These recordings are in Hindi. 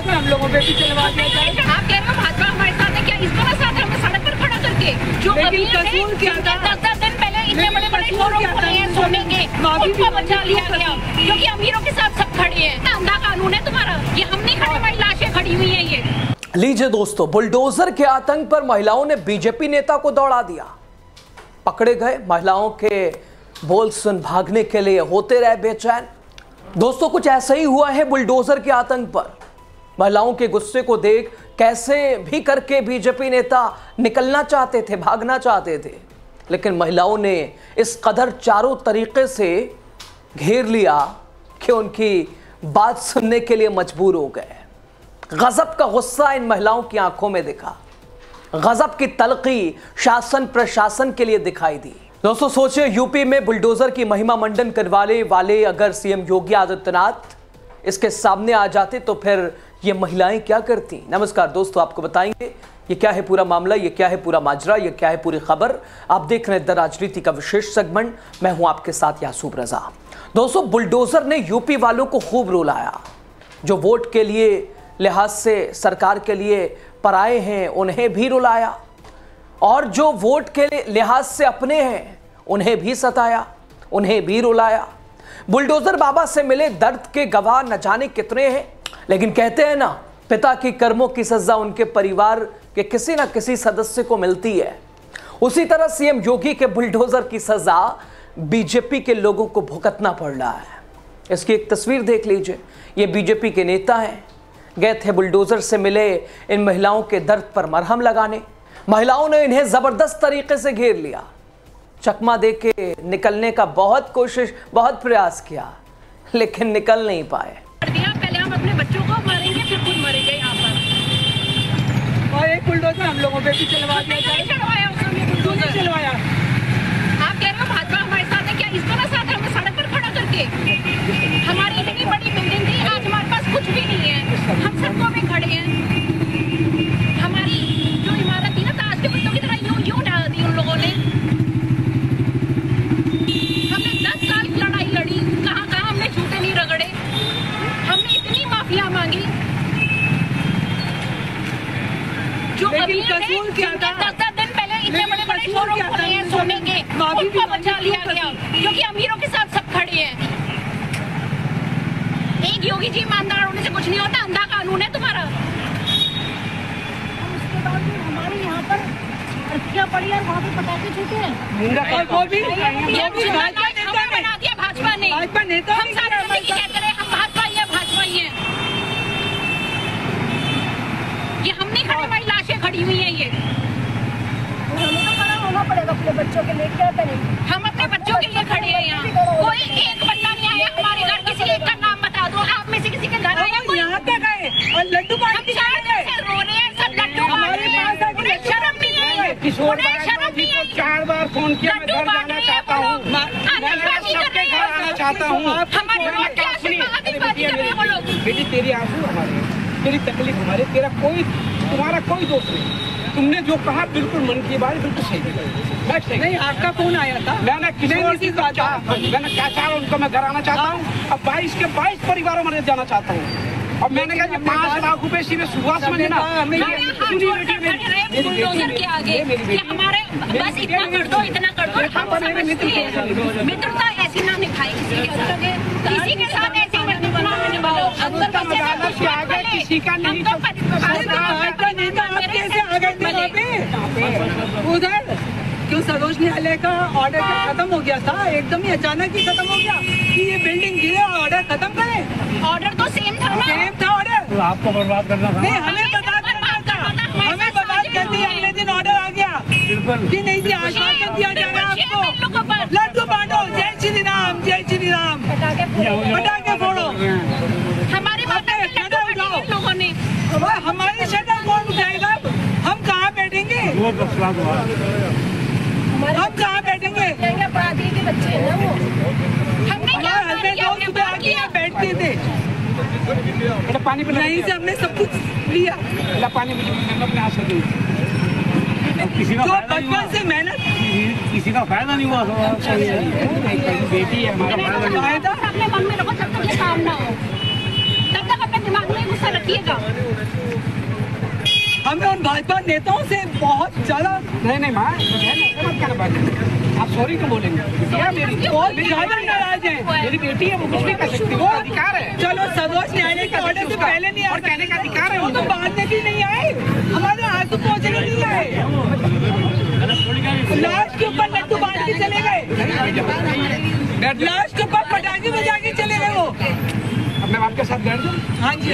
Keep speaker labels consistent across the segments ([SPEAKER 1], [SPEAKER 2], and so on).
[SPEAKER 1] बुलडोजर हम लोगों पे भी चलवा दिया जाए।
[SPEAKER 2] आप कह रहे हो भाजपा हमारे साथ है, क्या इसका साथ है हमें सड़क पर खड़ा करके? जो
[SPEAKER 1] लेकिन कसूर क्या था?
[SPEAKER 2] 10 दिन पहले इतने बड़े बड़े शोरूम खुले हैं सोने के, उनको बचा लिया गया क्योंकि अमीरों के साथ सब खड़े हैं। अंधा कानून है तुम्हारा, ये हम नहीं खड़े, हमारी लाशें खड़ी हुई हैं। ये
[SPEAKER 3] लीजिए दोस्तों, बुलडोजर के आतंक पर महिलाओं ने बीजेपी नेता को दौड़ा दिया, पकड़े गए। महिलाओं के बोल सुन भागने के लिए होते रहे बेचैन। दोस्तों, कुछ ऐसा ही हुआ है बुलडोजर के आतंक पर। महिलाओं के गुस्से को देख कैसे भी करके बीजेपी नेता निकलना चाहते थे, भागना चाहते थे, लेकिन महिलाओं ने इस कदर चारों तरीके से घेर लिया कि उनकी बात सुनने के लिए मजबूर हो गए। गजब का गुस्सा इन महिलाओं की आंखों में दिखा, गजब की तलखी शासन प्रशासन के लिए दिखाई दी। दोस्तों सोचिए, यूपी में बुलडोजर की महिमा मंडन करवाने वाले अगर सीएम योगी आदित्यनाथ इसके सामने आ जाते तो फिर ये महिलाएं क्या करती। नमस्कार दोस्तों, आपको बताएंगे ये क्या है पूरा मामला, ये क्या है पूरा माजरा, ये क्या है पूरी खबर। आप देख रहे हैं द राजनीति का विशेष सेगमेंट, मैं हूं आपके साथ यासूब रजा। दोस्तों, बुलडोजर ने यूपी वालों को खूब रुलाया। जो वोट के लिए लिहाज से सरकार के लिए पराए हैं उन्हें भी रुलाया, और जो वोट के लिहाज से अपने हैं उन्हें भी सताया, उन्हें भी रुलाया। बुलडोजर बाबा से मिले दर्द के गवाह न जाने कितने हैं, लेकिन कहते हैं ना, पिता की कर्मों की सजा उनके परिवार के किसी न किसी सदस्य को मिलती है। उसी तरह सीएम योगी के बुलडोजर की सजा बीजेपी के लोगों को भुगतना पड़ रहा है। इसकी एक तस्वीर देख लीजिए। ये बीजेपी के नेता हैं, गए थे बुलडोजर से मिले इन महिलाओं के दर्द पर मरहम लगाने। महिलाओं ने इन्हें जबरदस्त तरीके से घेर लिया, चकमा देके निकलने का बहुत कोशिश, बहुत प्रयास किया, लेकिन निकल नहीं पाए।
[SPEAKER 2] पहले हम अपने बच्चों को मारेंगे, फिर खुद मरेंगे यहाँ पर।
[SPEAKER 1] और एक बुलडोजर हम लोगों पे भी चलवा दिया जाए।
[SPEAKER 2] चलवाया उसने बुलडोजर
[SPEAKER 1] चलवाया।
[SPEAKER 2] आप कह रहे हो भाजपा हमारे साथ है, क्या इसका साथ है हमें सड़क पर खड़ा करके? हमारी इतनी बड़ी बिल्डिंग थी, आज हमारे पास कुछ भी नहीं है, हम सड़कों में खड़े हैं। हमारी जो इमारत थी ना, ताज के पत्तों की तरह यूं ढा दी उन लोगों ने। हमने 10 साल की लड़ाई लड़ी, कहाँ हमने झूठे नहीं रगड़े, हमने इतनी माफिया मांगी। जो अभी कसूर क्या था? 10 दिन पहले इतने बड़े बड़े शोरूम खुले हैं सोने के, उनको बचा लिया गया क्योंकि अमीरों के साथ सब खड़े हैं। एक योगी जी ईमानदार होने से कुछ नहीं होता, अंधा कानून है तुम्हारा। उसके बाद भी हमारे यहाँ पर अर्थियां पड़ी और वहाँ पे पटाखे छूटे हैं। बना दिया भाजपा ने। हम सारे कहते रहे हम भाजपा ही है, भाजपा ही है। ये हम नहीं खड़े, हमारी लाशें खड़ी हुई हैं। ये हमें तो खड़ा होना पड़ेगा अपने बच्चों के लिए। क्या करें, हम अपने बच्चों के लिए खड़े हैं यहाँ। कोई एक बंदा नहीं आया हमारे घर, किसी एक का नाम बता दो, आप में से किसी के घर आया कोई? यहाँ पे गए और लड्डू पार्टी रो रहे हैं सब, लड्डू उन्हें शर्म नहीं है, उन्हें शर्म नहीं है।
[SPEAKER 4] 4 बार फोन किया, मैं घर जाना चाहता हूँ, सबके घर आना चाहता हूँ।
[SPEAKER 2] हमारे रोड के आशीर्वाद कर रहे हैं वो लोग।
[SPEAKER 4] बेटी तेरी आंसू हमारे, तेरी तकलीफ हमारे, तुम्हारा कोई दोष नहीं। तुमने जो कहा बिल्कुल मन की बात, बिल्कुल सही।
[SPEAKER 1] नहीं, आपका फोन आया था,
[SPEAKER 4] मैंने किसी बात मैंने क्या चाहा उनको, मैं घर आना चाहता हूँ। अब 22 के 22 परिवारों में जाना चाहता हूँ। अब मैंने कहा 5 लाख रुपए सीधे सुभाष में देना।
[SPEAKER 2] बुलडोजर के आगे हमारे बस इतना कर दो, इतना कर दो। हम समझते हैं मित्रता ऐसी ना निभाई किसी के साथ, ऐसी मित्रता निभाओ।
[SPEAKER 4] किसी का नहीं
[SPEAKER 1] उधर क्यों सरोज न्यायालय का ऑर्डर खत्म हो गया था, एकदम ही अचानक ही खत्म हो गया कि ये बिल्डिंग गिरे और ऑर्डर खत्म करें।
[SPEAKER 2] ऑर्डर तो सेम था ना,
[SPEAKER 1] सेम था ऑर्डर।
[SPEAKER 4] तो आपको बर्बाद करना था।
[SPEAKER 1] नहीं, हमें बर्बाद करना था, हमें बर्बाद कर दिया। अगले दिन ऑर्डर आ गया कि नहीं जी, आश्वासन दिया जा रहा है आपको, लड्डू बांटो, जय श्री राम, जय श्री राम, पटाखे फोड़ो।
[SPEAKER 2] हमारे लोगों ने
[SPEAKER 1] हमारी शटर कौन उठाएगा? हम कहाँ बैठेंगे? हम कहाँ बैठेंगे?
[SPEAKER 2] अपराधी के बच्चे हैं ना वो। हमने क्या
[SPEAKER 1] बैठते थे,
[SPEAKER 4] पानी
[SPEAKER 1] नहीं से हमने सब कुछ लिया।
[SPEAKER 4] पानी किसी का
[SPEAKER 1] बचपन से मेहनत,
[SPEAKER 4] किसी का फायदा नहीं हुआ। बेटी है हमारा
[SPEAKER 2] अपने मन में रखो, जब तक ये काम ना हो तब तक अपने दिमाग में गुस्सा रखिएगा।
[SPEAKER 1] भाजपा नेताओं से बहुत ज्यादा
[SPEAKER 4] नहीं माँ आप सॉरी क्यों बोलेंगे?
[SPEAKER 1] बहुत ज्यादा नाराज है।
[SPEAKER 4] मेरी बेटी है, वो कुछ भी कर सकती है, वो अधिकार है।
[SPEAKER 1] चलो सर्वोच्च न्यायालय के ऑर्डर से पहले नहीं
[SPEAKER 4] और कहने का अधिकार है।
[SPEAKER 1] वो तो बाद में भी नहीं आए, हमारे हाथ तो पहुँचने नहीं आए। लाश के ऊपर लड्डू बांट के चले गए, लाश के ऊपर पटाखे बजा के चले गए वो।
[SPEAKER 4] अब मैं आपके साथ बैठ दूं?
[SPEAKER 1] हाँ जी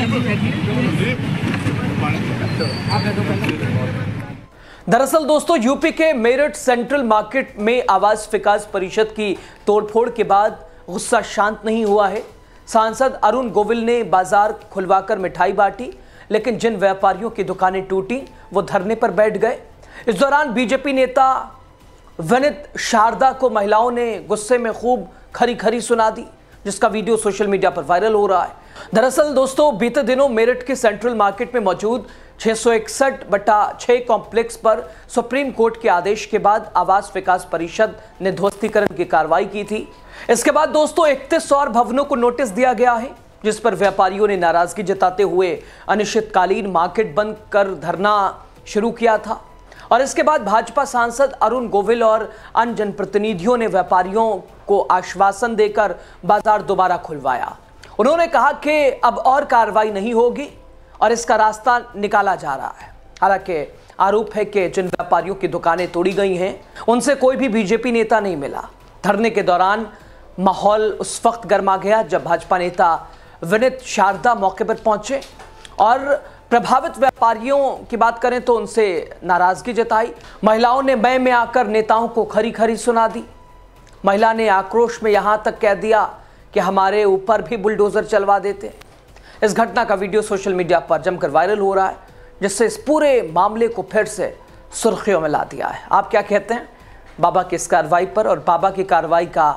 [SPEAKER 3] दरअसल दोस्तों यूपी के मेरठ सेंट्रल मार्केट में आवास विकास परिषद की तोड़फोड़ के बाद गुस्सा शांत नहीं हुआ है। सांसद अरुण गोविल ने बाजार खुलवाकर मिठाई बांटी, लेकिन जिन व्यापारियों की दुकानें टूटी वो धरने पर बैठ गए। इस दौरान बीजेपी नेता विनीत शारदा को महिलाओं ने गुस्से में खूब खरी खरी सुना दी, जिसका वीडियो सोशल मीडिया पर वायरल हो रहा है। दरअसल दोस्तों बीते दिनों मेरठ के सेंट्रल मार्केट में मौजूद 661/6 कॉम्प्लेक्स पर सुप्रीम कोर्ट के आदेश के बाद आवास विकास परिषद ने ध्वस्तीकरण की कार्रवाई की थी। इसके बाद दोस्तों 31 और भवनों को नोटिस दिया गया है, जिस पर व्यापारियों ने नाराजगी जताते हुए अनिश्चितकालीन मार्केट बंद कर धरना शुरू किया था। और इसके बाद भाजपा सांसद अरुण गोविल और अन्य जनप्रतिनिधियों ने व्यापारियों को आश्वासन देकर बाजार दोबारा खुलवाया। उन्होंने कहा कि अब और कार्रवाई नहीं होगी और इसका रास्ता निकाला जा रहा है। हालांकि आरोप है कि जिन व्यापारियों की दुकानें तोड़ी गई हैं उनसे कोई भी बीजेपी नेता नहीं मिला। धरने के दौरान माहौल उस वक्त गर्मा गया जब भाजपा नेता विनीत शारदा मौके पर पहुंचे और प्रभावित व्यापारियों की बात करें तो उनसे नाराजगी जताई। महिलाओं ने मैं में आकर नेताओं को खरी खरी सुना दी। महिला ने आक्रोश में यहां तक कह दिया कि हमारे ऊपर भी बुलडोजर चलवा देते। इस घटना का वीडियो सोशल मीडिया पर जमकर वायरल हो रहा है, जिससे इस पूरे मामले को फिर से सुर्खियों में ला दिया है। आप क्या कहते हैं बाबा की इस कार्रवाई पर? और बाबा की कार्रवाई का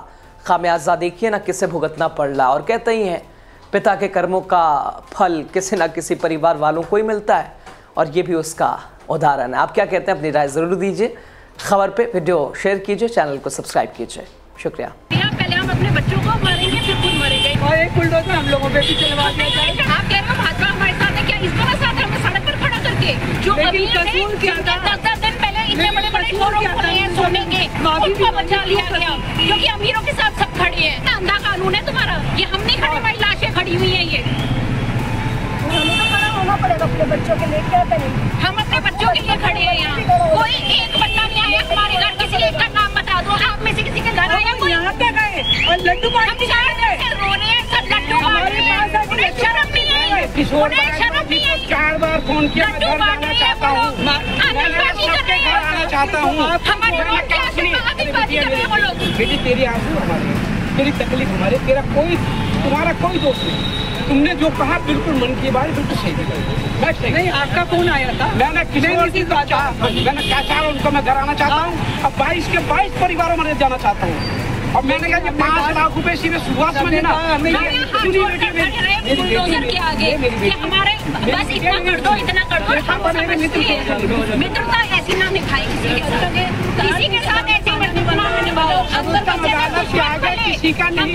[SPEAKER 3] खामियाजा देखिए ना किसे भुगतना पड़ रहा। और कहते ही हैं पिता के कर्मों का फल किसी न किसी परिवार वालों को ही मिलता है, और ये भी उसका उदाहरण है। आप क्या कहते हैं? अपनी राय जरूर दीजिए। खबर पे वीडियो शेयर कीजिए, चैनल को सब्सक्राइब कीजिए। शुक्रिया।
[SPEAKER 2] पहले हम अपने बच्चों को मारेंगे फिर खुद मरेंगे
[SPEAKER 1] और एक बुलडोजर हम लोगों पे भी चलवा दिया जाए।
[SPEAKER 2] आप कह रहे हो भाजपा हमारे साथ है, क्या इस तरह साथ है हमें सड़क पर खड़ा करके? जो
[SPEAKER 1] लेकिन कसूर क्या था?
[SPEAKER 2] 10 दिन पहले इतने बड़े बड़े शोरूम खुले हैं सोने के, उनको बचा लिया गया क्योंकि अमीरों के साथ सब खड़े हैं। अंधा कानून है तुम्हारा। ये हम नहीं खड़े, हमारी लाशें खड़ी हुई है। ये
[SPEAKER 5] हमें तो खड़ा होना पड़ेगा अपने बच्चों के लिए। क्या करें?
[SPEAKER 2] हम अपने बच्चों के लिए खड़े हैं यहाँ। कोई एक बच्चा नहीं आया हमारे घर, किसी एक का नाम बता दो। आप में से किसी के घर आया कोई?
[SPEAKER 1] यहाँ पे गए और लड्डू बांट के चले गए।
[SPEAKER 2] रो रहे हैं सब, लड्डू बांट रहे हैं। उन्हें शर्म नहीं है, उन्हें शर्म नहीं है।
[SPEAKER 4] 4 बार फोन किया, मैं घर जाना चाहता हूँ,
[SPEAKER 2] आतिशबाजी कर रहे हैं।
[SPEAKER 4] आना चाहता हूँ।
[SPEAKER 2] हमारे रोड पे आतिशबाजी कर रहे हैं वो लोग।
[SPEAKER 4] बेटी तेरी आंसू हमारी, तेरी तकलीफ हमारी, तुम्हारा कोई दोष नहीं। तुमने जो कहा बिल्कुल मन की बात, बिल्कुल सही है।
[SPEAKER 1] नहीं, आपका फोन आया था।
[SPEAKER 4] मैंने क्या चाहा उनको मैं घर आना चाहता हूँ। अब 22 के 22 परिवारों में जाना चाहता हूँ। और मैंने कहा 5 लाख रुपए सीधे शुरुआत में देना।
[SPEAKER 2] बुलडोजर के आगे कि हमारे बस इतना कर दो, इतना कर दो। मित्रता ऐसी ना निभाए किसी के साथ, किसी के साथ ऐसी मित्रता ना निभाओ।
[SPEAKER 4] किसी का नहीं।